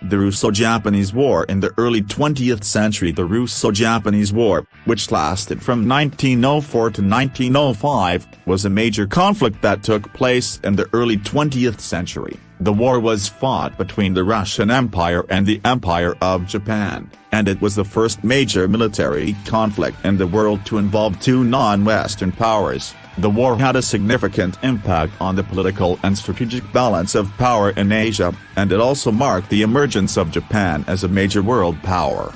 The Russo Japanese War. In the early 20th century, the Russo Japanese War, which lasted from 1904 to 1905, was a major conflict that took place in the early 20th century. The war was fought between the Russian Empire and the Empire of Japan, and it was the first major military conflict in the world to involve two non-Western powers. The war had a significant impact on the political and strategic balance of power in Asia, and it also marked the emergence of Japan as a major world power.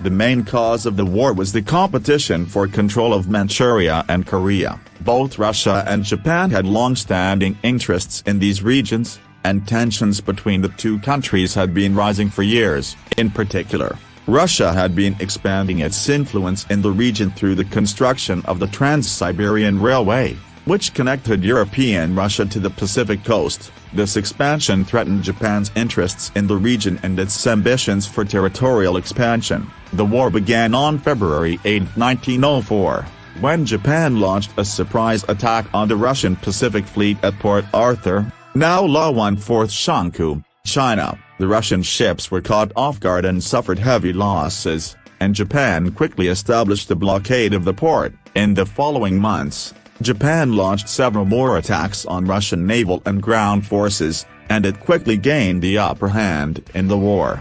The main cause of the war was the competition for control of Manchuria and Korea. Both Russia and Japan had long-standing interests in these regions, and tensions between the two countries had been rising for years. In particular, Russia had been expanding its influence in the region through the construction of the Trans-Siberian Railway, which connected European Russia to the Pacific coast. This expansion threatened Japan's interests in the region and its ambitions for territorial expansion. The war began on February 8, 1904, when Japan launched a surprise attack on the Russian Pacific Fleet at Port Arthur, now La 1/4 Shankou, China. The Russian ships were caught off guard and suffered heavy losses, and Japan quickly established a blockade of the port. In the following months, Japan launched several more attacks on Russian naval and ground forces, and it quickly gained the upper hand in the war.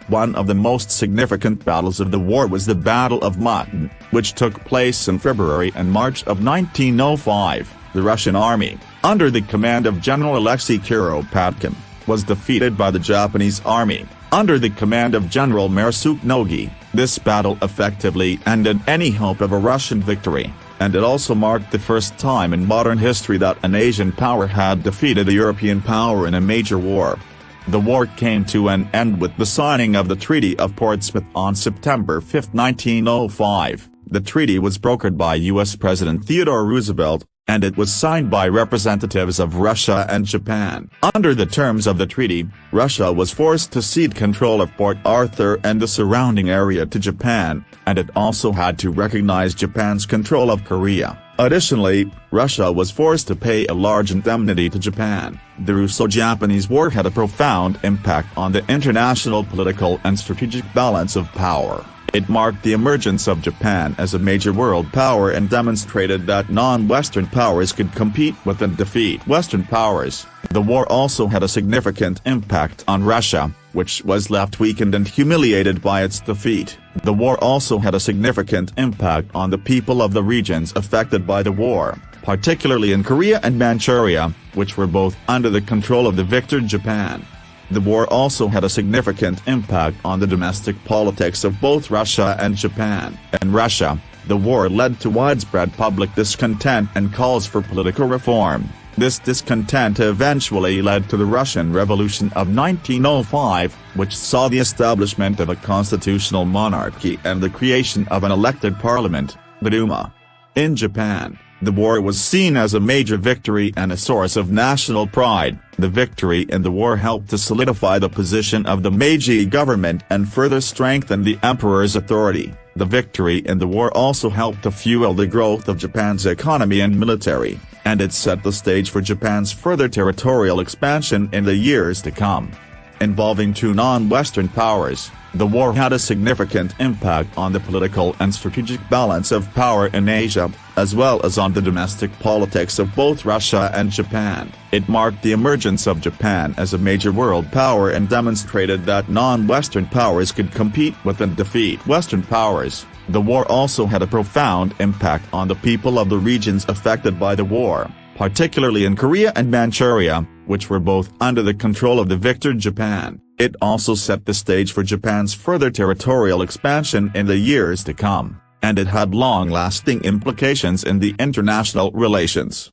One of the most significant battles of the war was the Battle of Tsushima, which took place in February and March of 1905. The Russian army, under the command of General Alexei Kuropatkin, was defeated by the Japanese army, under the command of General Nogi. This battle effectively ended any hope of a Russian victory, and it also marked the first time in modern history that an Asian power had defeated a European power in a major war. The war came to an end with the signing of the Treaty of Portsmouth on September 5, 1905. The treaty was brokered by U.S. President Theodore Roosevelt, and it was signed by representatives of Russia and Japan. Under the terms of the treaty, Russia was forced to cede control of Port Arthur and the surrounding area to Japan, and it also had to recognize Japan's control of Korea. Additionally, Russia was forced to pay a large indemnity to Japan. The Russo-Japanese War had a profound impact on the international political and strategic balance of power. It marked the emergence of Japan as a major world power and demonstrated that non-Western powers could compete with and defeat Western powers. The war also had a significant impact on Russia, which was left weakened and humiliated by its defeat. The war also had a significant impact on the people of the regions affected by the war, particularly in Korea and Manchuria, which were both under the control of the victor Japan. The war also had a significant impact on the domestic politics of both Russia and Japan. In Russia, the war led to widespread public discontent and calls for political reform. This discontent eventually led to the Russian Revolution of 1905, which saw the establishment of a constitutional monarchy and the creation of an elected parliament, the Duma. In Japan, the war was seen as a major victory and a source of national pride. The victory in the war helped to solidify the position of the Meiji government and further strengthen the emperor's authority. The victory in the war also helped to fuel the growth of Japan's economy and military, and it set the stage for Japan's further territorial expansion in the years to come. Involving two non-Western powers, the war had a significant impact on the political and strategic balance of power in Asia, as well as on the domestic politics of both Russia and Japan. It marked the emergence of Japan as a major world power and demonstrated that non-Western powers could compete with and defeat Western powers. The war also had a profound impact on the people of the regions affected by the war, particularly in Korea and Manchuria, which were both under the control of the victor Japan. It also set the stage for Japan's further territorial expansion in the years to come, and it had long-lasting implications in the international relations.